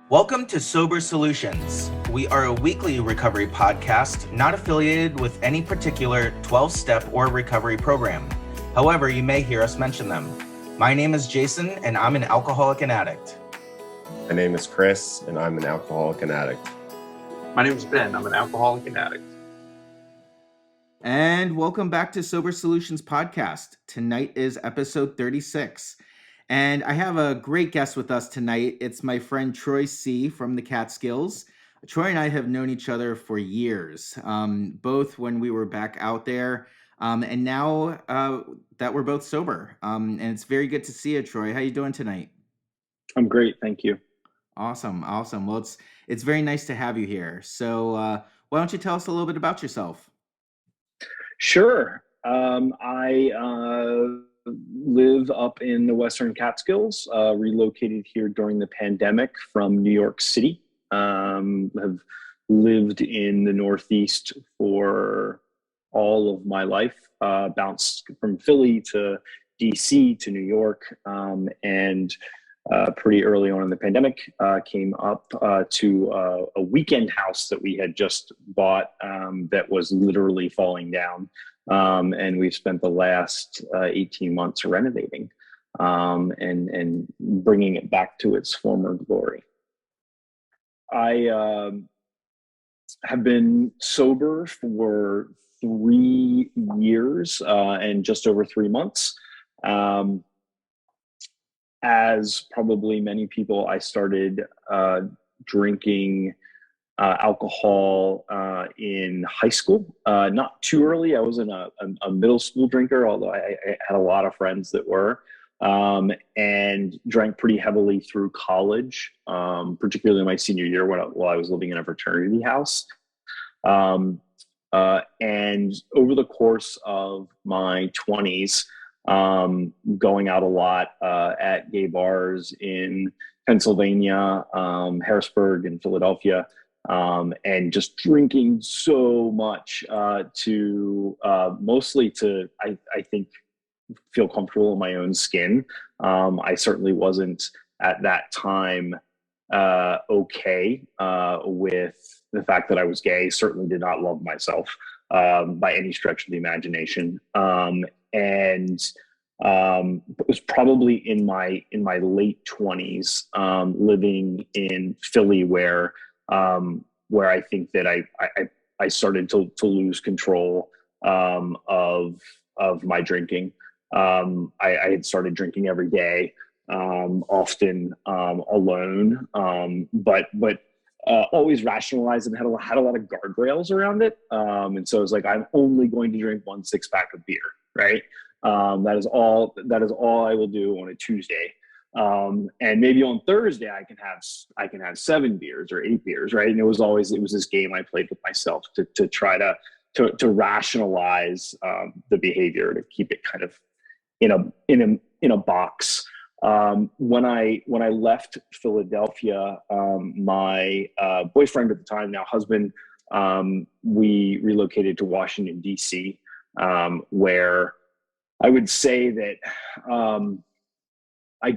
Welcome to Sober Solutions. We are a weekly recovery podcast not affiliated with any particular 12-step or recovery program. However, you may hear us mention them. My name is Jason, and I'm an alcoholic and addict. My name is Chris, and I'm an alcoholic and addict. My name is Ben. I'm an alcoholic and addict. And welcome back to Sober Solutions podcast. Tonight is episode 36. And I have a great guest with us tonight. It's my friend Troy C. from the Catskills. Troy and I have known each other for years, both when we were back out there and now that we're both sober. And it's very good to see you, Troy. How you doing tonight? I'm great. Thank you. Awesome. Well, it's very nice to have you here. So why don't you tell us a little bit about yourself? Sure. I live up in the Western Catskills, relocated here during the pandemic from New York City. Have lived in the Northeast for all of my life, bounced from Philly to DC to New York, and pretty early on in the pandemic, came up to a weekend house that we had just bought that was literally falling down. And we've spent the last 18 months renovating and bringing it back to its former glory. I have been sober for 3 years and just over 3 months. As probably many people, I started drinking alcohol in high school. Not too early. I wasn't a middle school drinker, although I had a lot of friends that were, and drank pretty heavily through college, particularly my senior year while I was living in a fraternity house. And over the course of my 20s, going out a lot at gay bars in Pennsylvania, Harrisburg, and Philadelphia, and just drinking so much mostly to, I think, feel comfortable in my own skin. I certainly wasn't at that time okay with the fact that I was gay. Certainly did not love myself by any stretch of the imagination. And it was probably in my late 20s, living in Philly, where I think that I started to lose control of my drinking. I had started drinking every day, often alone, but always rationalized and had a lot of guardrails around it. And so it was like, I'm only going to drink 1 6-pack of beer, right? That is all I will do on a Tuesday. And maybe on Thursday I can have 7 beers or 8 beers, right? And it was this game I played with myself to try to rationalize the behavior, to keep it kind of in a box. When I left Philadelphia, my boyfriend at the time, now husband, we relocated to Washington, D.C., where I would say that I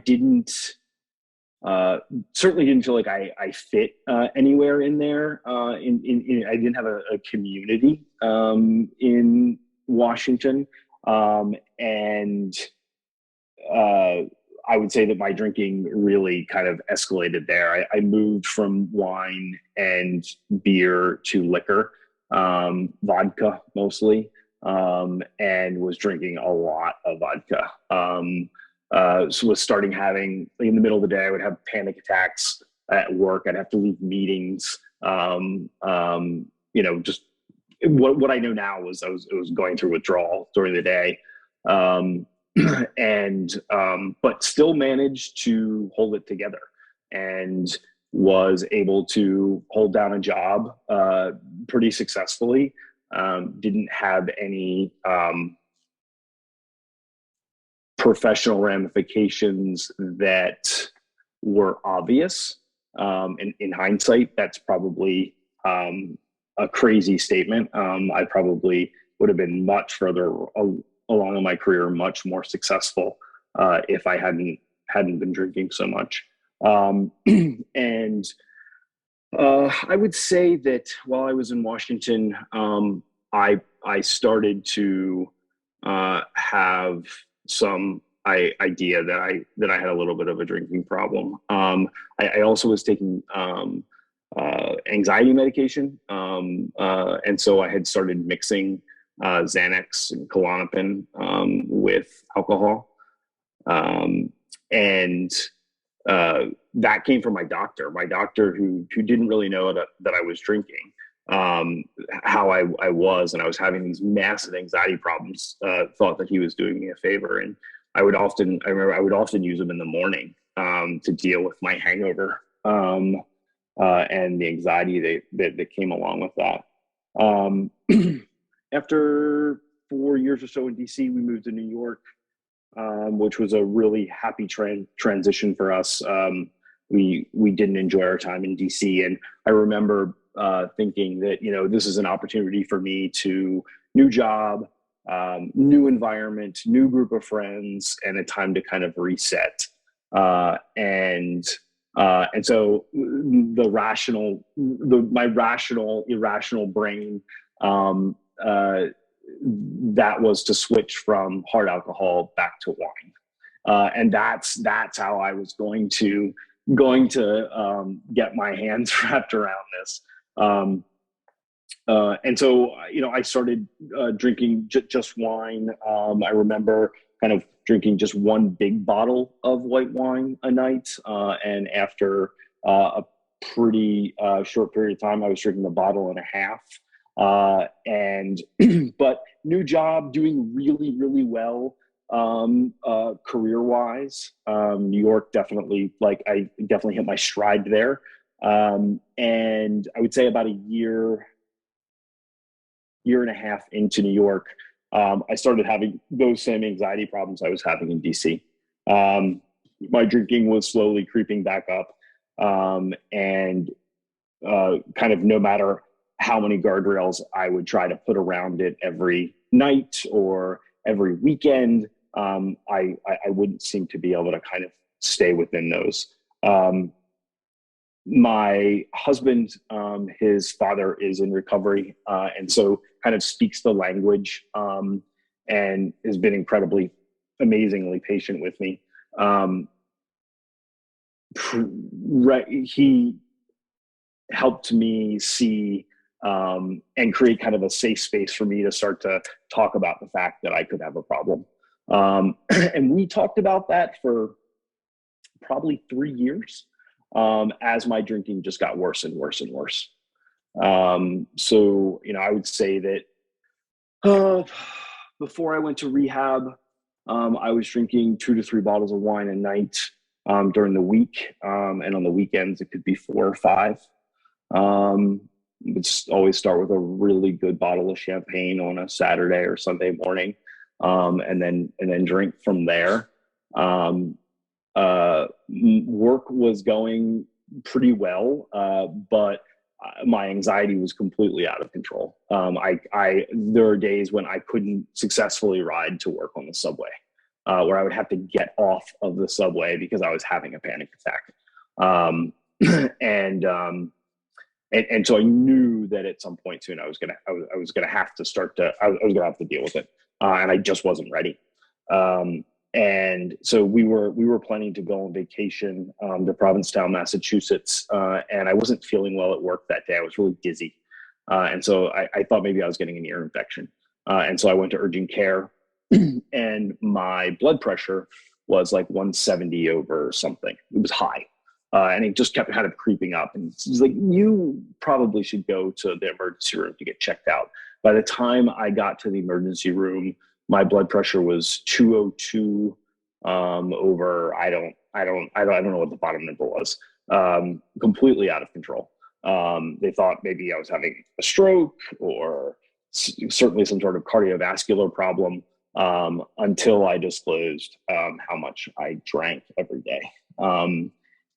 certainly didn't feel like I fit anywhere in there. I didn't have a community in Washington, and I would say that my drinking really kind of escalated there. I moved from wine and beer to liquor, vodka mostly, and was drinking a lot of vodka. So was starting having, in the middle of the day, I would have panic attacks at work. I'd have to leave meetings. Just what I know now was I was going through withdrawal during the day. But still managed to hold it together and was able to hold down a job pretty successfully. Didn't have any professional ramifications that were obvious. In hindsight, that's probably a crazy statement. I probably would have been much further along in my career, much more successful if I hadn't been drinking so much. And I would say that while I was in Washington, I started to have some idea that I had a little bit of a drinking problem. I also was taking anxiety medication, and so I had started mixing Xanax and Klonopin with alcohol, and that came from my doctor. My doctor, who didn't really know that I was drinking, how I was, and I was having these massive anxiety problems. Thought that he was doing me a favor, and I would often use them in the morning to deal with my hangover and the anxiety that came along with that. After 4 years or so in DC, we moved to New York, which was a really happy transition for us. We didn't enjoy our time in DC, and I remember thinking that this is an opportunity for me to new job, new environment, new group of friends, and a time to kind of reset. And so my rational, irrational brain, that was to switch from hard alcohol back to wine, and that's how I was going to get my hands wrapped around this. And so I started drinking just wine. I remember kind of drinking just one big bottle of white wine a night, and after a pretty short period of time, I was drinking a bottle and a half. But new job, doing really, really well, career wise. New York I definitely hit my stride there. And I would say about a year and a half into New York, I started having those same anxiety problems I was having in DC. My drinking was slowly creeping back up. And kind of no matter how many guardrails I would try to put around it every night or every weekend, I wouldn't seem to be able to kind of stay within those. My husband, his father is in recovery, and so kind of speaks the language, and has been amazingly patient with me. He helped me see and create kind of a safe space for me to start to talk about the fact that I could have a problem. And we talked about that for probably 3 years, as my drinking just got worse and worse and worse. So, I would say that before I went to rehab, I was drinking 2 to 3 bottles of wine a night during the week. And on the weekends, it could be 4 or 5. Would always start with a really good bottle of champagne on a Saturday or Sunday morning, and then drink from there. Work was going pretty well, but my anxiety was completely out of control. There are days when I couldn't successfully ride to work on the subway, where I would have to get off of the subway because I was having a panic attack. And so I knew that at some point soon I was gonna have to deal with it, and I just wasn't ready. And so we were planning to go on vacation to Provincetown, Massachusetts, and I wasn't feeling well at work that day. I was really dizzy, and so I thought maybe I was getting an ear infection, and so I went to urgent care, and my blood pressure was like 170 over something. It was high. And it just kept kind of creeping up. And he's like, you probably should go to the emergency room to get checked out. By the time I got to the emergency room, my blood pressure was 202 over, I don't know what the bottom number was, completely out of control. They thought maybe I was having a stroke or certainly some sort of cardiovascular problem, until I disclosed how much I drank every day.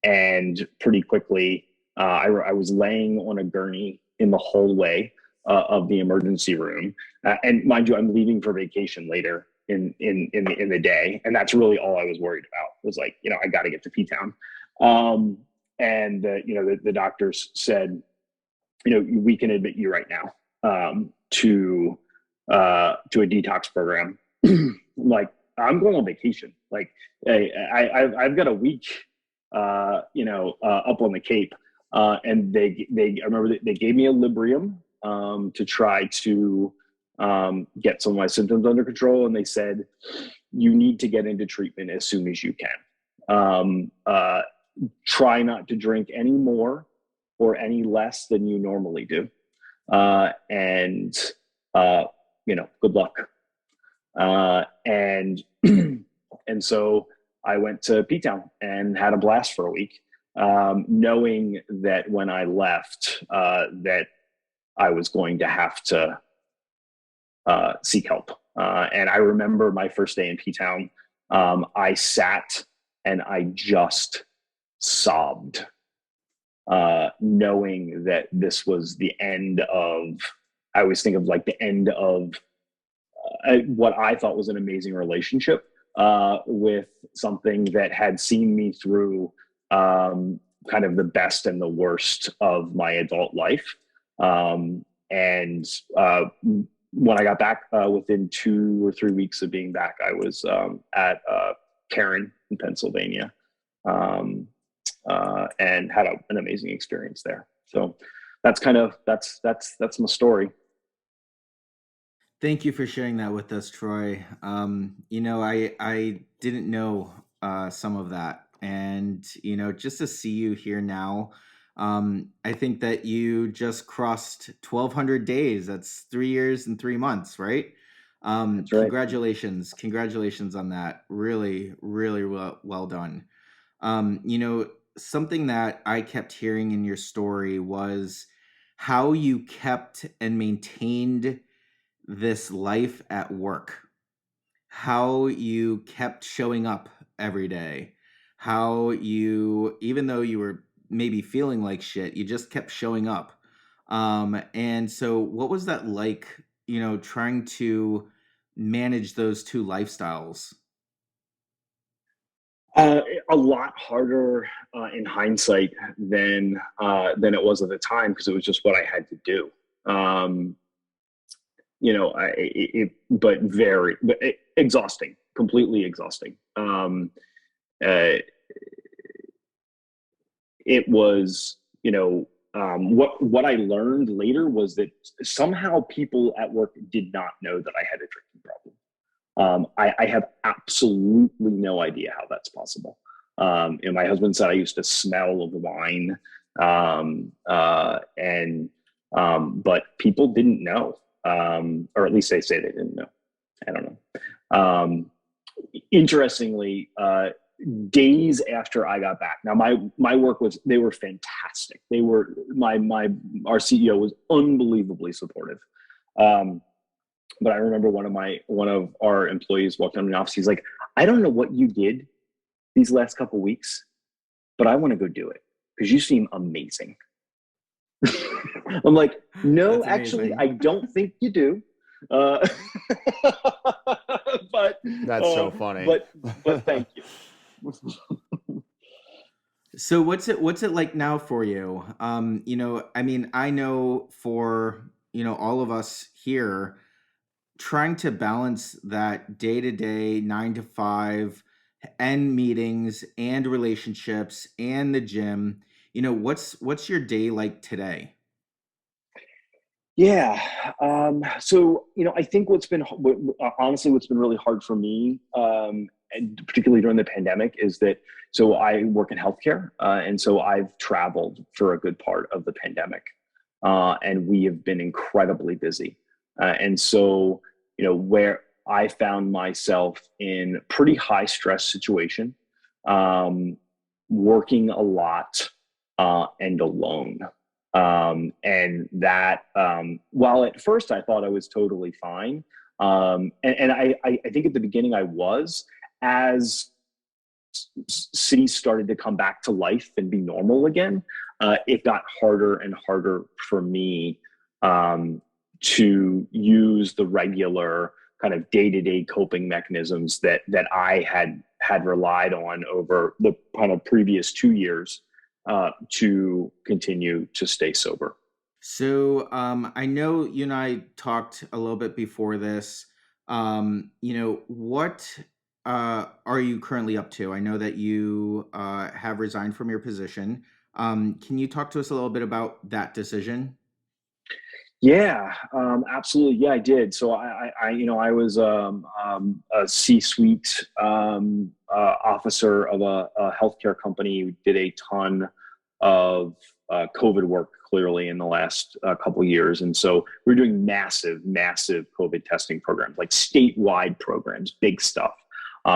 And pretty quickly, I was laying on a gurney in the hallway of the emergency room. And mind you, I'm leaving for vacation later in the day. And that's really all I was worried about, was like, I got to get to P-Town. And the doctors said, we can admit you right now to a detox program. Like, I'm going on vacation. Like, I've got a week, up on the Cape, and I remember they gave me a Librium to try to get some of my symptoms under control, and they said, you need to get into treatment as soon as you can. Try not to drink any more or any less than you normally do. And good luck. And so I went to P-Town and had a blast for a week, knowing that when I left, that I was going to have to seek help. And I remember my first day in P-Town, I sat and I just sobbed, knowing that this was the end of, I always think of like the end of what I thought was an amazing relationship with something that had seen me through kind of the best and the worst of my adult life. And when I got back, within 2 or 3 weeks of being back, I was at Cairn in Pennsylvania, and had an amazing experience there. So that's my story. Thank you for sharing that with us, Troy. I didn't know some of that, and just to see you here now, I think that you just crossed 1,200 days. That's 3 years and 3 months, right? That's right. Congratulations on that. Really, really well done. Something that I kept hearing in your story was how you kept and maintained this life at work, how you kept showing up every day, how you, even though you were maybe feeling like shit, you just kept showing up. And so what was that like, trying to manage those two lifestyles? A lot harder in hindsight than it was at the time, because it was just what I had to do. But exhausting, completely exhausting. It was, what I learned later was that somehow people at work did not know that I had a drinking problem. I have absolutely no idea how that's possible. And my husband said I used to smell of wine, but people didn't know, or at least they say they didn't know. I don't know. Interestingly, days after I got back, now my work they were fantastic. They were our CEO was unbelievably supportive. But I remember one of our employees walked into the office. He's like, I don't know what you did these last couple of weeks, but I want to go do it because you seem amazing. I'm like, no, actually, I don't think you do. But that's so funny. But thank you. So what's it like now for you? I know for, all of us here, trying to balance that day-to-day 9 to 5 and meetings and relationships and the gym, what's your day like today? Yeah. So, I think what's been really hard for me, and particularly during the pandemic, is that, so I work in healthcare, and so I've traveled for a good part of the pandemic, and we have been incredibly busy. And so, where I found myself in pretty high stress situation, working a lot, and alone. And that, while at first I thought I was totally fine, and I think at the beginning I was, as cities started to come back to life and be normal again, it got harder and harder for me to use the regular kind of day-to-day coping mechanisms that I had relied on over the kind of previous 2 years to continue to stay sober. So I know you and I talked a little bit before this. What are you currently up to? I know that you have resigned from your position. Can you talk to us a little bit about that decision? Yeah, absolutely. Yeah, I did. So I was a C-suite officer of a healthcare company. We did a ton of COVID work clearly in the last couple of years, and so we're doing massive COVID testing programs, like statewide programs, big stuff.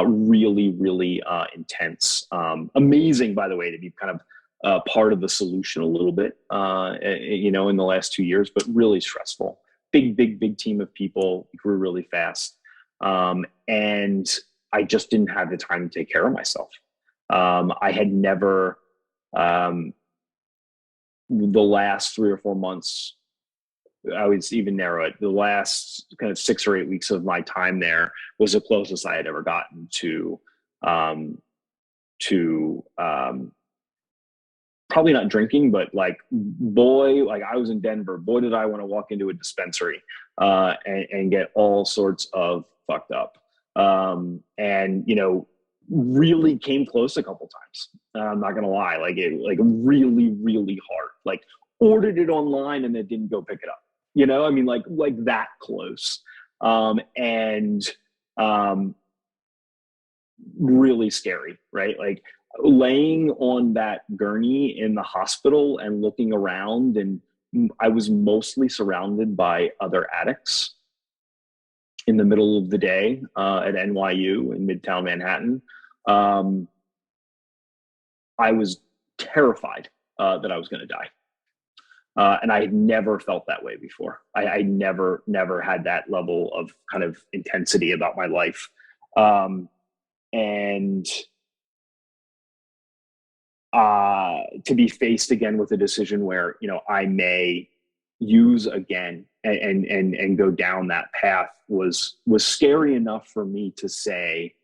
Really, really intense. Amazing, by the way, to be kind of part of the solution a little bit, in the last 2 years, but really stressful. Big team of people, grew really fast. And I just didn't have the time to take care of myself. I had never, the last 3 or 4 months, I would even narrow it. The last kind of 6 or 8 weeks of my time there was the closest I had ever gotten to probably not drinking, but like, boy, like I was in Denver. Boy, did I want to walk into a dispensary and get all sorts of fucked up. And really came close a couple times. I'm not gonna lie, like really, really hard. Like ordered it online and then didn't go pick it up. I mean, like that close. And really scary, right? Like laying on that gurney in the hospital and looking around, and I was mostly surrounded by other addicts in the middle of the day at NYU in Midtown Manhattan. I was terrified that I was going to die. And I had never felt that way before. I never had that level of kind of intensity about my life. And to be faced again with a decision where, I may use again and go down that path was scary enough for me to say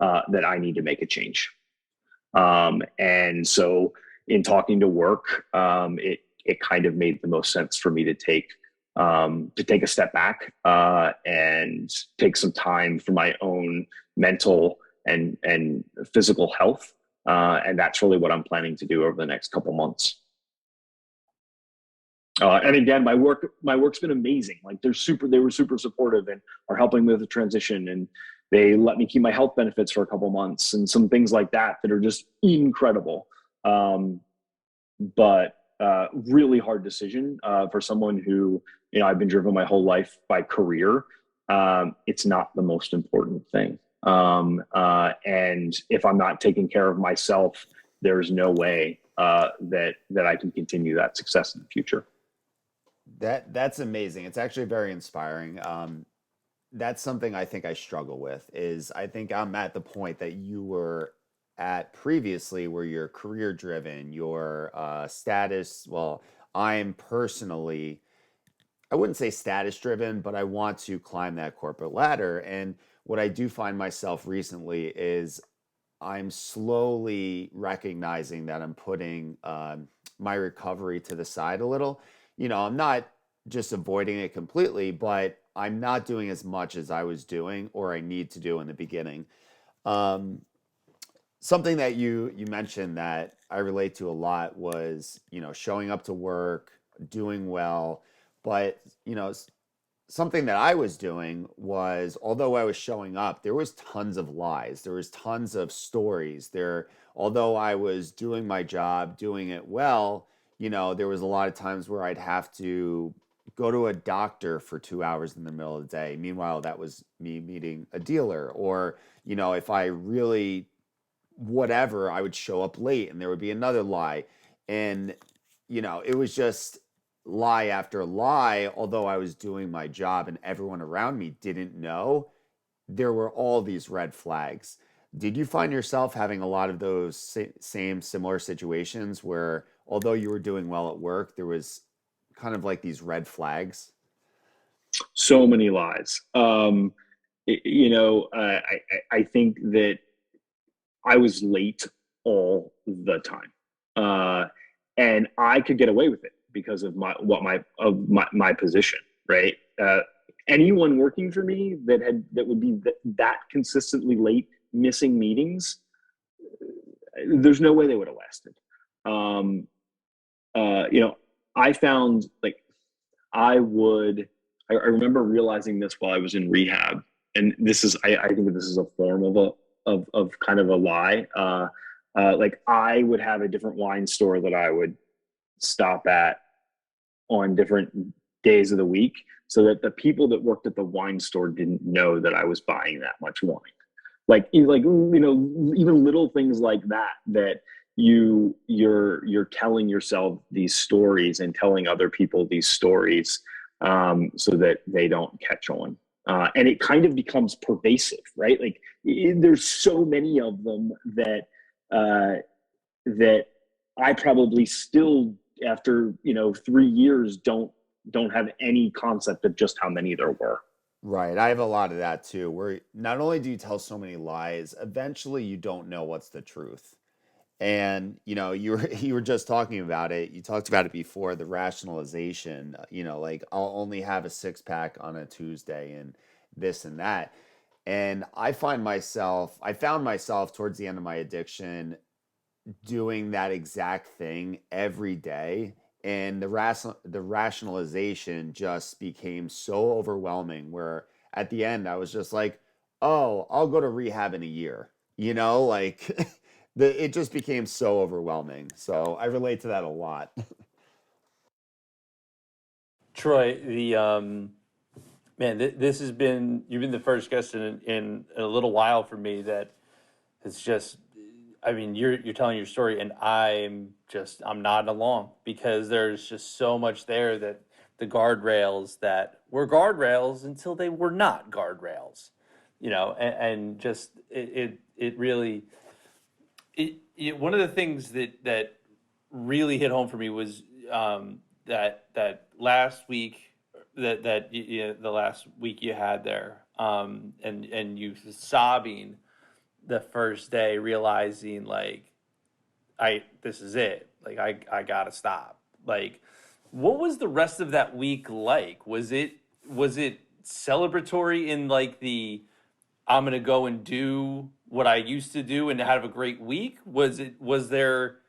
that I need to make a change. And so in talking to work, it kind of made the most sense for me to take a step back and take some time for my own mental and physical health. And that's really what I'm planning to do over the next couple months. And again, my work's been amazing. Like they were super supportive and are helping me with the transition, and they let me keep my health benefits for a couple months and some things like that are just incredible. But really hard decision for someone who, I've been driven my whole life by career. It's not the most important thing. And if I'm not taking care of myself, there's no way that I can continue that success in the future. That's amazing. It's actually very inspiring. That's something I think I struggle with is I think I'm at the point that you were at previously where you're career driven, your status. Well, I'm personally, I wouldn't say status driven, but I want to climb that corporate ladder. And what I do find myself recently is I'm slowly recognizing that I'm putting my recovery to the side a little. I'm not just avoiding it completely, but I'm not doing as much as I was doing or I need to do in the beginning. Um, Something that you mentioned that I relate to a lot was, showing up to work, doing well, but, something that I was doing was, although I was showing up, there was tons of lies. There was tons of stories there. Although I was doing my job, doing it well, there was a lot of times where I'd have to go to a doctor for 2 hours in the middle of the day. Meanwhile, that was me meeting a dealer. Or, if I really whatever, I would show up late and there would be another lie. And, it was just lie after lie. Although I was doing my job and everyone around me didn't know, there were all these red flags. Did you find yourself having a lot of those same similar situations where, although you were doing well at work, there was kind of like these red flags? So many lies. I think that I was late all the time. And I could get away with it because of my position, right? Anyone working for me that would be that consistently late, missing meetings, there's no way they would have lasted. I found like I remember realizing this while I was in rehab, and this is I think that this is a form of kind of a lie. Like I would have a different wine store that I would stop at on different days of the week, so that the people that worked at the wine store didn't know that I was buying that much wine. Like even little things like that you're telling yourself these stories and telling other people these stories, so that they don't catch on. And it kind of becomes pervasive, right? Like there's so many of them that I probably still, after 3 years, don't have any concept of just how many there were. Right. I have a lot of that too, where not only do you tell so many lies, eventually you don't know what's the truth. And you were just talking about it. You talked about it before, the rationalization, like I'll only have a six pack on a Tuesday and this and that. And I found myself towards the end of my addiction doing that exact thing every day. And the rationalization just became so overwhelming where at the end I was just like, oh, I'll go to rehab in a year, like it just became so overwhelming. So I relate to that a lot. Troy, this has been, you've been the first guest in a little while for me that has just, I mean, you're telling your story, and I'm nodding along, because there's just so much there, that the guardrails that were guardrails until they were not guardrails, and just it really, one of the things that really hit home for me was that last week, the last week you had there, and you sobbing the first day, realizing like, this is it. Like I gotta stop. Like, what was the rest of that week like? Was it celebratory in like I'm gonna go and do what I used to do and have a great week? Was there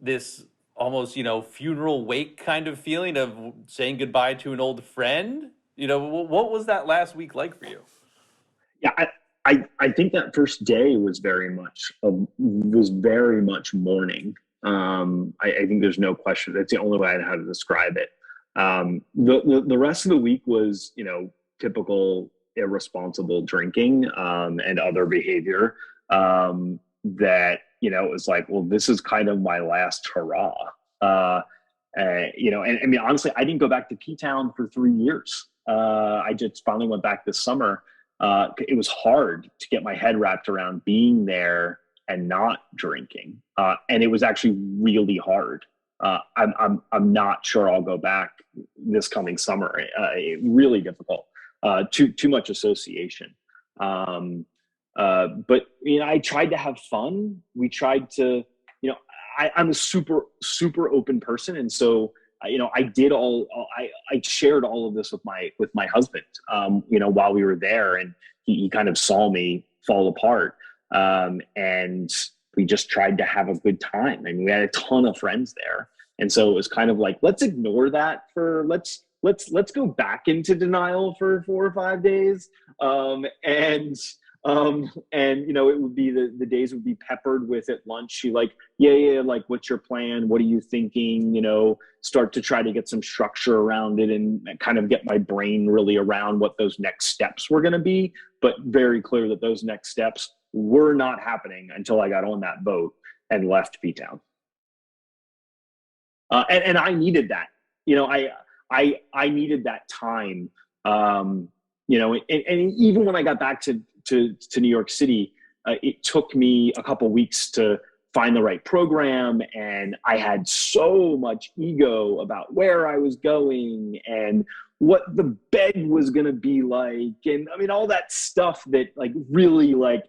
this almost, funeral wake kind of feeling of saying goodbye to an old friend? What was that last week like for you? Yeah, I think that first day was very much mourning. I think there's no question. That's the only way I know how to describe it. The rest of the week was, typical irresponsible drinking, and other behavior, that, it was like, well, this is kind of my last hurrah. And I mean, honestly, I didn't go back to P-Town for 3 years. I just finally went back this summer. It was hard to get my head wrapped around being there and not drinking. And it was actually really hard. I'm not sure I'll go back this coming summer. Really difficult. Too much association. But I tried to have fun. We tried to, I'm a super, super open person. And so, I shared all of this with my husband, while we were there, and he kind of saw me fall apart. And we just tried to have a good time. I mean, we had a ton of friends there. And so it was kind of like, let's ignore that let's go back into denial for 4 or 5 days. It would be the days would be peppered with, at lunch, she like, yeah, like, what's your plan? What are you thinking? Start to try to get some structure around it and kind of get my brain really around what those next steps were going to be. But very clear that those next steps were not happening until I got on that boat and left P-Town. And I needed that. I needed that time. And even when I got back to New York City, it took me a couple weeks to find the right program, and I had so much ego about where I was going and what the bed was going to be like, and I mean all that stuff that like really like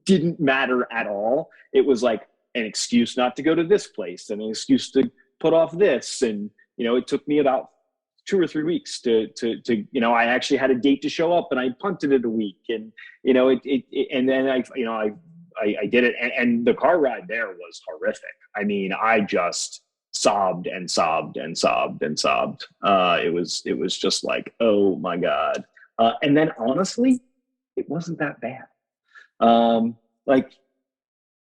didn't matter at all. It was like an excuse not to go to this place and an excuse to put off this. And, it took me about 2 or 3 weeks to I actually had a date to show up and I punted it a week. And, and then I did it. And the car ride there was horrific. I mean, I just sobbed and sobbed and sobbed and sobbed. It was just like, oh my God. And then honestly, it wasn't that bad. Like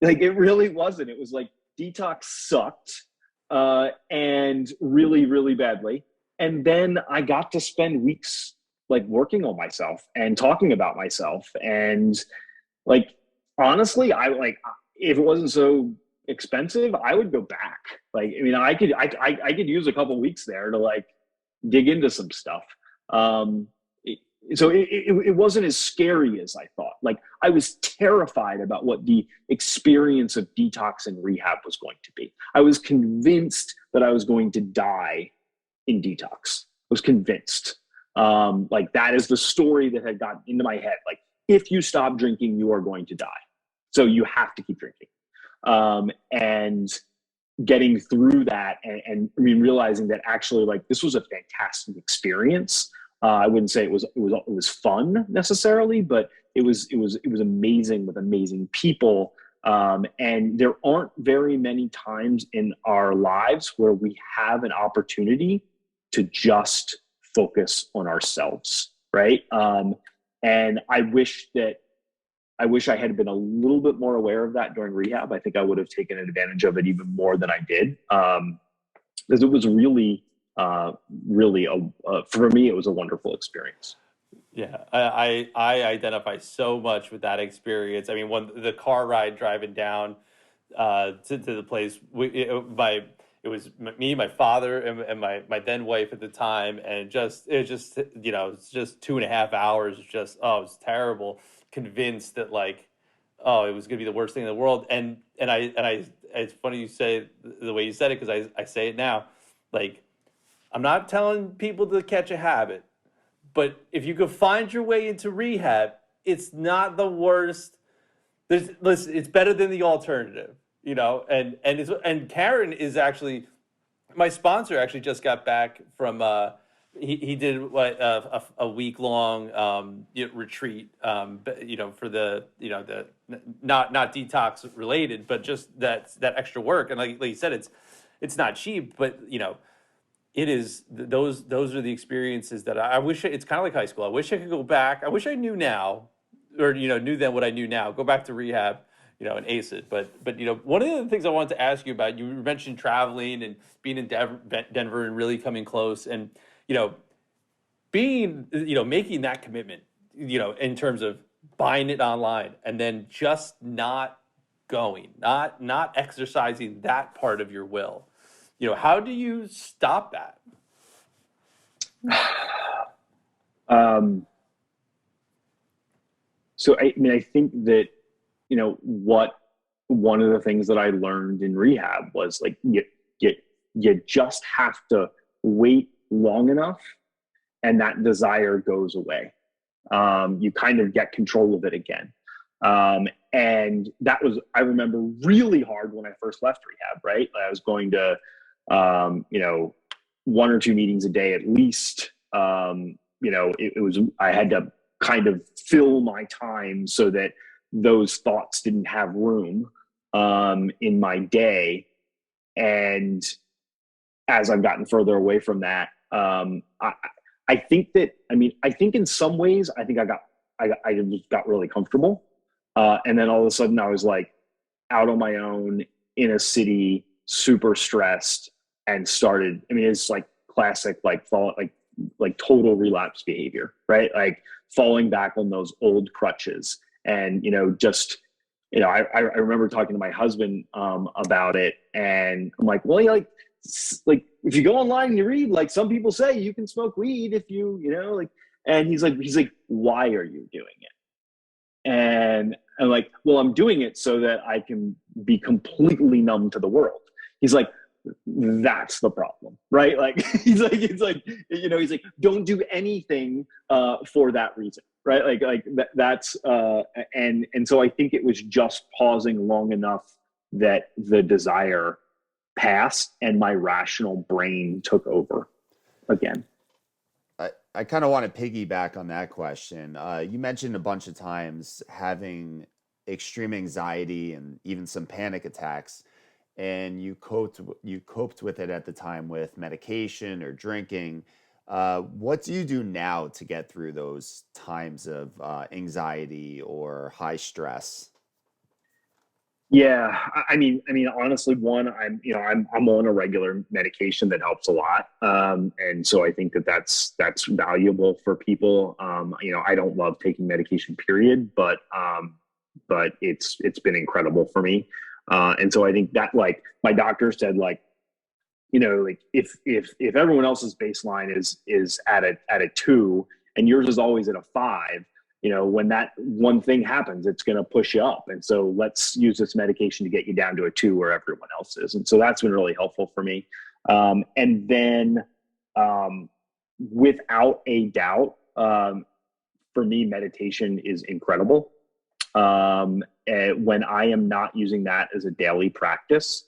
it really wasn't. It was like detox sucked, and really, really badly. And then I got to spend weeks like working on myself and talking about myself. And like, honestly, if it wasn't so expensive, I would go back. Like, I mean, I could use a couple weeks there to like dig into some stuff. So it wasn't as scary as I thought. Like, I was terrified about what the experience of detox and rehab was going to be. I was convinced that I was going to die in detox. I was convinced. Like, that is the story that had gotten into my head. Like, if you stop drinking, you are going to die. So you have to keep drinking. And getting through that and I mean, realizing that actually, like, this was a fantastic experience. I wouldn't say it was fun necessarily, but it was amazing with amazing people. And there aren't very many times in our lives where we have an opportunity to just focus on ourselves, right? And I wish I had been a little bit more aware of that during rehab. I think I would have taken advantage of it even more than I did, because it was really for me, it was a wonderful experience. Yeah, I identify so much with that experience. I mean, when the car ride driving down to the place, it was me, my father, and my then wife at the time, and it's just 2.5 hours. It was terrible. Convinced that like, it was gonna be the worst thing in the world. And I it's funny you say the way you said it, because I say it now, like, I'm not telling people to catch a habit, but if you could find your way into rehab, it's not the worst. Listen, it's better than the alternative, and Karen is actually, my sponsor actually just got back from, he did a week long retreat, for the not detox related, but just that extra work. And like you said, it's not cheap, but it is, those are the experiences that I wish. It's kind of like high school. I wish I could go back. I wish I knew now, or knew then what I knew now. Go back to rehab, and ace it. But one of the things I wanted to ask you about, you mentioned traveling and being in Denver and really coming close, and being making that commitment, in terms of buying it online and then just not going, not exercising that part of your will. How do you stop that? So I think that, one of the things that I learned in rehab was like, you just have to wait long enough and that desire goes away. You kind of get control of it again. And that was, I remember, really hard when I first left rehab, right? I was going to, 1 or 2 meetings a day at least. It was, I had to kind of fill my time so that those thoughts didn't have room in my day. And as I've gotten further away from that, I think in some ways, I just got really comfortable. And then all of a sudden I was like out on my own in a city, super stressed, and started, it's like classic, like total relapse behavior, right? Like falling back on those old crutches. And, I remember talking to my husband about it, and I'm like, well, like if you go online and you read, like, some people say you can smoke weed if you, and he's like, why are you doing it? And I'm like, well, I'm doing it so that I can be completely numb to the world. He's like, that's the problem, right? Like he's like, it's like, he's like, don't do anything for that reason, right? That's and so I think it was just pausing long enough that the desire passed and my rational brain took over again. I kind of want to piggyback on that question. You mentioned a bunch of times having extreme anxiety and even some panic attacks, and you coped with it at the time with medication or drinking. What do you do now to get through those times of anxiety or high stress? Yeah, I mean, honestly, I'm on a regular medication that helps a lot, and so I think that's valuable for people. I don't love taking medication, period, but it's been incredible for me, and so I think that, like, my doctor said, like, like, if everyone else's baseline is at a 2 and yours is always at a 5, when that one thing happens, it's going to push you up. And so let's use this medication to get you down to a 2 where everyone else is. And so that's been really helpful for me. And then without a doubt, for me, meditation is incredible. When I am not using that as a daily practice,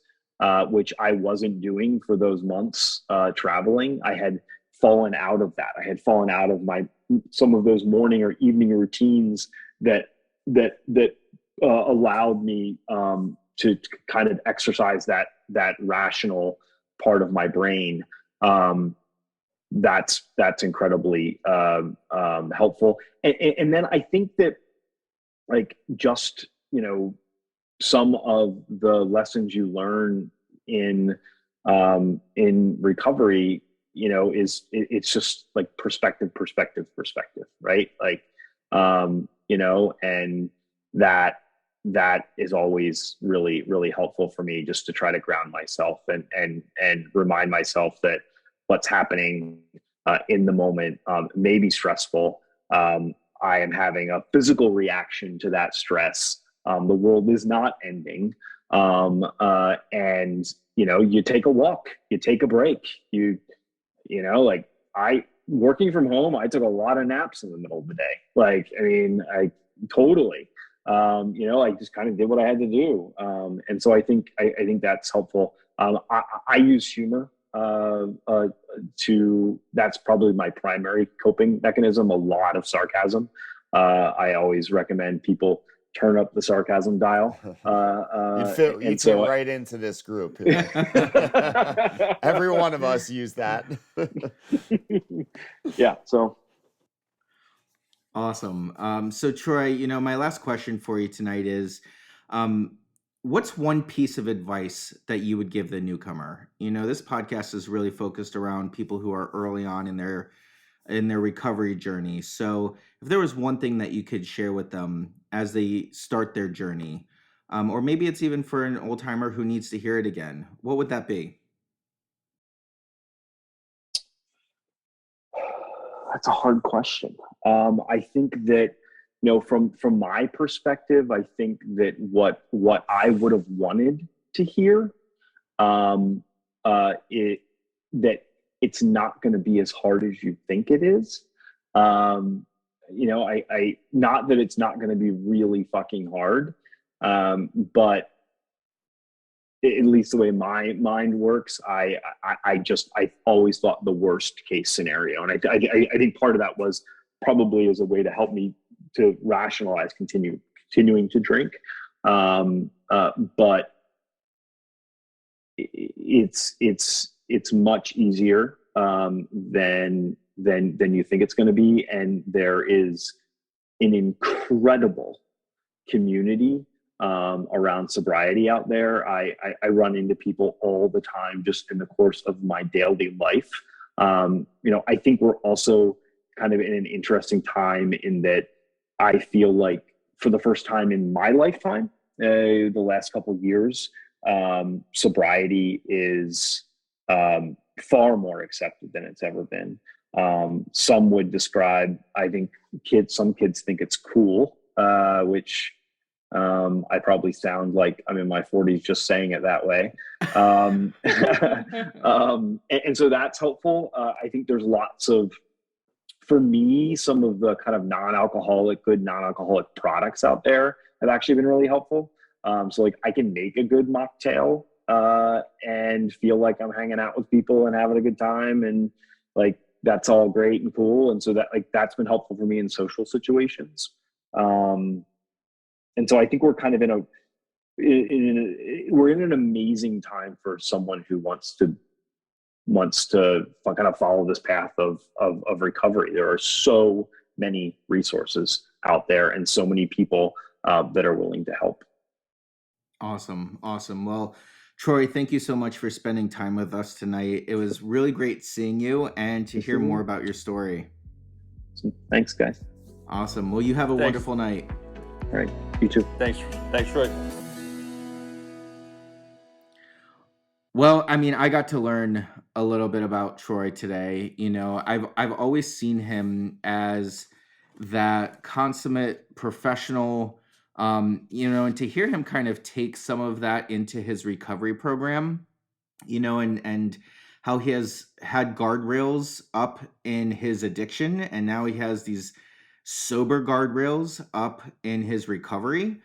which I wasn't doing for those months traveling, I had fallen out of that. I had fallen out of some of those morning or evening routines that allowed me to kind of exercise that rational part of my brain. That's incredibly helpful. And then I think that, like, just some of the lessons you learn in recovery, it's just like perspective, right? Like, and that is always really, really helpful for me, just to try to ground myself and remind myself that what's happening in the moment may be stressful. I am having a physical reaction to that stress. The world is not ending. And you take a walk, you take a break, like, working from home, I took a lot of naps in the middle of the day. Like, I mean, I totally, I just kind of did what I had to do. And so I think that's helpful. I use humor that's probably my primary coping mechanism, a lot of sarcasm. I always recommend people turn up the sarcasm dial. You'd fit right into this group. Every one of us use that. Yeah. So awesome. So Troy, my last question for you tonight is, what's one piece of advice that you would give the newcomer? This podcast is really focused around people who are early on in their recovery journey. So if there was one thing that you could share with them as they start their journey, or maybe it's even for an old timer who needs to hear it again, what would that be? That's a hard question. I think that, from my perspective, I think that what I would have wanted to hear, that it's not going to be as hard as you think it is. I not that it's not going to be really fucking hard, but at least the way my mind works, I always thought the worst case scenario, and I think part of that was probably as a way to help me to rationalize continuing to drink, but it's much easier than you think it's going to be, and there is an incredible community around sobriety out there. I run into people all the time just in the course of my daily life. I think we're also kind of in an interesting time in that I feel like for the first time in my lifetime, the last couple of years, sobriety is far more accepted than it's ever been. Some would describe, I think some kids think it's cool, which I probably sound like I'm in my 40s just saying it that way. Um, and so that's helpful. I think there's lots of, for me, some of the kind of good non-alcoholic products out there have actually been really helpful. So like I can make a good mocktail and feel like I'm hanging out with people and having a good time, and like that's all great and cool. And so that like that's been helpful for me in social situations. Um, and so I think we're kind of we're in an amazing time for someone who wants to kind of follow this path of recovery. There are so many resources out there and so many people that are willing to help. Awesome. Awesome. Well, Troy, thank you so much for spending time with us tonight. It was really great seeing you and to hear more about your story. So, thanks, guys. Awesome. Well, you have a wonderful night. All right. You too. Thanks, Troy. Well, I mean, I got to learn a little bit about Troy today. You know, I've always seen him as that consummate professional, you know, and to hear him kind of take some of that into his recovery program, you know, and how he has had guardrails up in his addiction, and now he has these sober guardrails up in his recovery,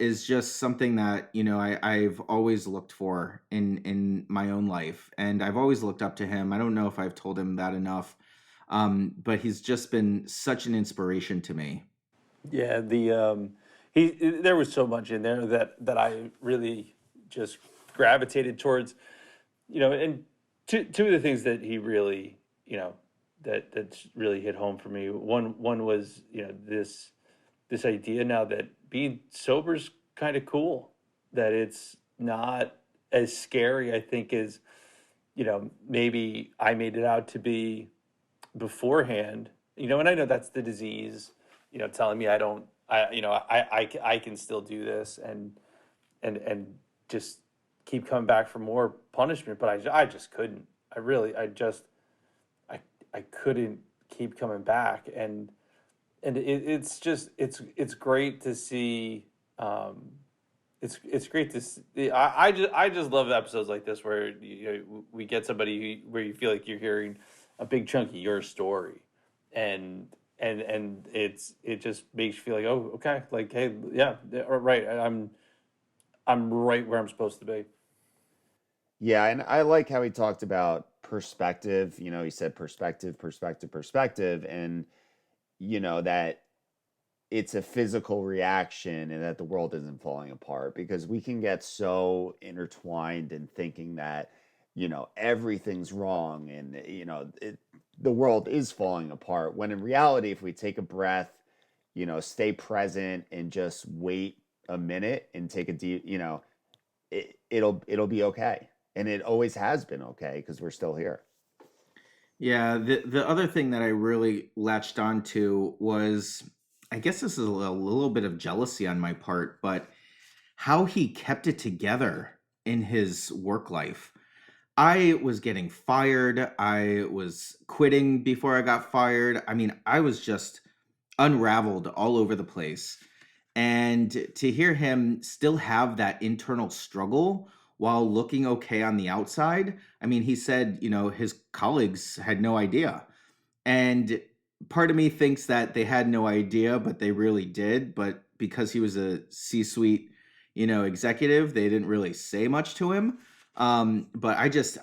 is just something that, you know, I've always looked for in my own life, and I've always looked up to him. I don't know if I've told him that enough, but he's just been such an inspiration to me. Yeah, there was so much in there that I really just gravitated towards, you know, and two of the things that he really, you know, that's really hit home for me. One was, you know, this idea now that being sober is kind of cool, that it's not as scary, I think, as, you know, maybe I made it out to be beforehand, you know, and I know that's the disease, you know, telling me I can still do this and just keep coming back for more punishment, but I just couldn't. I couldn't keep coming back, and it's just it's great to see. It's great to see. I just love episodes like this where we get somebody where you feel like you're hearing a big chunk of your story, and it just makes you feel like, oh, okay, like, hey, yeah, right, I'm right where I'm supposed to be. Yeah, and I like how he talked about perspective. You know, he said perspective, perspective, perspective, and that it's a physical reaction and that the world isn't falling apart, because we can get so intertwined in thinking that, everything's wrong and, the world is falling apart. When in reality, if we take a breath, stay present and just wait a minute and take a deep, it'll be okay. And it always has been okay because we're still here. Yeah, the other thing that I really latched onto was, I guess this is a little bit of jealousy on my part, but how he kept it together in his work life. I was getting fired. I was quitting before I got fired. I mean, I was just unraveled all over the place. And to hear him still have that internal struggle while looking okay on the outside, I mean, he said, his colleagues had no idea. And part of me thinks that they had no idea, but they really did. But because he was a C-suite, executive, they didn't really say much to him. But I just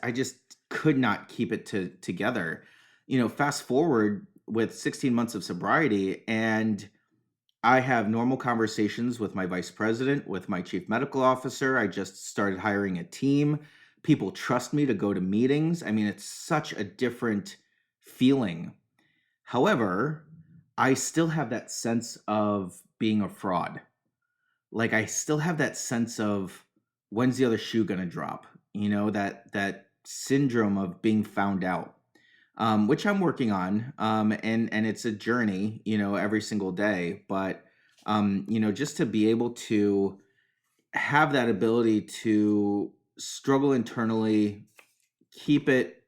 could not keep it together. Fast forward with 16 months of sobriety, and I have normal conversations with my vice president, with my chief medical officer. I just started hiring a team. People trust me to go to meetings. I mean, it's such a different feeling. However, I still have that sense of being a fraud. Like, I still have that sense of, when's the other shoe going to drop? That syndrome of being found out, which I'm working on. And it's a journey, every single day. But, just to be able to have that ability to struggle internally, keep it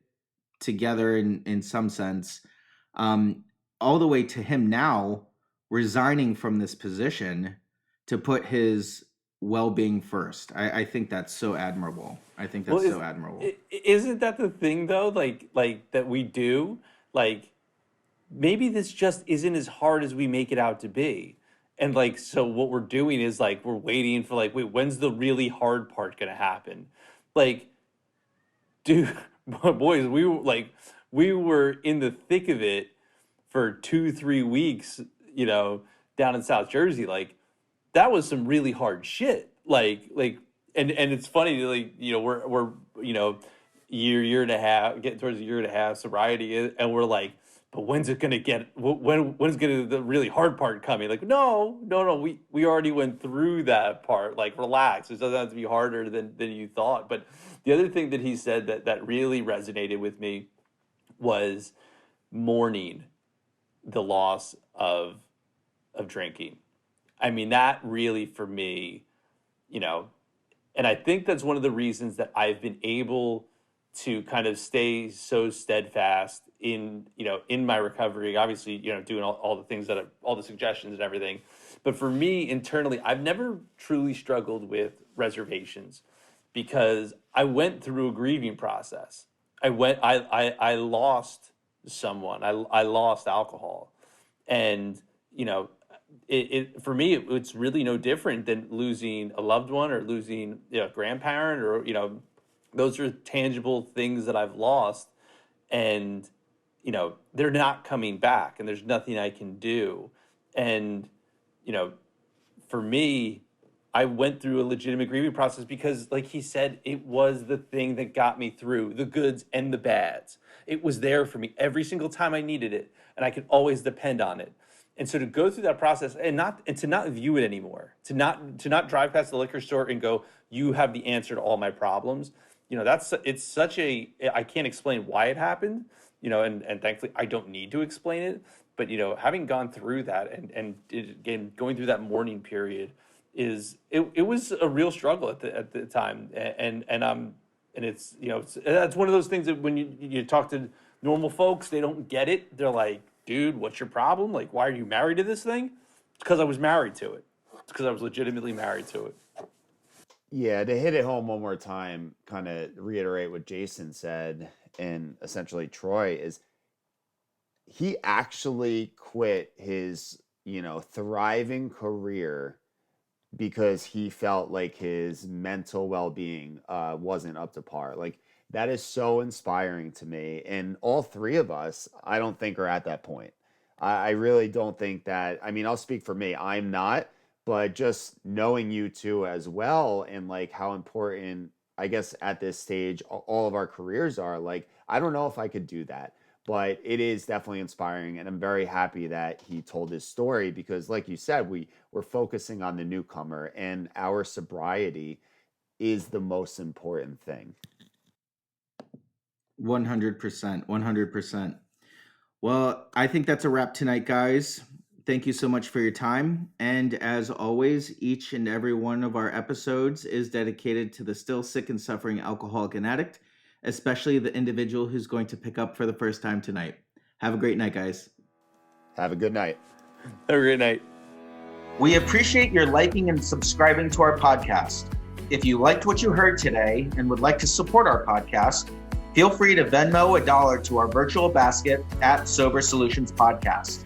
together in some sense, all the way to him now resigning from this position to put his well-being first. I think that's so admirable. I think that's Well, so admirable. isn't that the thing though? Like that we do. Like maybe this just isn't as hard as we make it out to be. And like, so what we're doing is like, we're waiting for like, wait, when's the really hard part going to happen? Like, dude, boys, we were in the thick of it for 2-3 weeks, you know, down in South Jersey. Like that was some really hard shit. And it's funny, like, you know, we're, you know, year and a half, getting towards a year and a half sobriety. And we're like, but when's it going to get, when's going to the really hard part coming? Like, no, we already went through that part. Like, relax. It doesn't have to be harder than you thought. But the other thing that he said that really resonated with me was mourning the loss of drinking. I mean, that really, for me, you know, and I think that's one of the reasons that I've been able to kind of stay so steadfast in, you know, in my recovery, obviously, you know, doing all the things all the suggestions and everything. But for me internally, I've never truly struggled with reservations because I went through a grieving process. I lost someone. I lost alcohol. And, you know, for me, it's really no different than losing a loved one or losing, you know, a grandparent, or, you know, those are tangible things that I've lost, and, you know, they're not coming back, and there's nothing I can do. And, you know, for me, I went through a legitimate grieving process because, like he said, it was the thing that got me through the goods and the bads. It was there for me every single time I needed it, and I could always depend on it. And so to go through that process and to not view it anymore, to not drive past the liquor store and go, you have the answer to all my problems. You know, it's such I can't explain why it happened, you know, and thankfully I don't need to explain it. But, you know, having gone through that and again, going through that mourning period it was a real struggle at the time. And it's, you know, that's one of those things that when you talk to normal folks, they don't get it. They're like, dude, what's your problem? Like, why are you married to this thing? It's because I was married to it. It's because I was legitimately married to it. Yeah, to hit it home one more time, kind of reiterate what Jason said, and essentially Troy, is he actually quit his, you know, thriving career because he felt like his mental well-being wasn't up to par. Like, that is so inspiring to me. And all three of us, I don't think, are at that point. I really don't think that. I mean, I'll speak for me. I'm not. But just knowing you two as well, and like how important, I guess, at this stage, all of our careers are, like, I don't know if I could do that, but it is definitely inspiring. And I'm very happy that he told his story because, like you said, we're focusing on the newcomer, and our sobriety is the most important thing. 100%. 100%. Well, I think that's a wrap tonight, guys. Thank you so much for your time. And as always, each and every one of our episodes is dedicated to the still sick and suffering alcoholic and addict, especially the individual who's going to pick up for the first time tonight. Have a great night, guys. Have a good night. Have a great night. We appreciate your liking and subscribing to our podcast. If you liked what you heard today and would like to support our podcast, feel free to Venmo $1 to our virtual basket at Sober Solutions Podcast.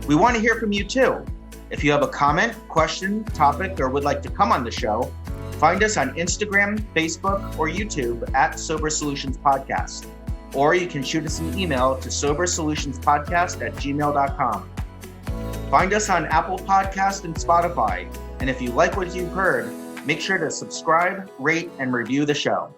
We want to hear from you too. If you have a comment, question, topic, or would like to come on the show, find us on Instagram, Facebook, or YouTube at Sober Solutions Podcast. Or you can shoot us an email to sobersolutionspodcast@gmail.com. Find us on Apple Podcast and Spotify. And if you like what you've heard, make sure to subscribe, rate, and review the show.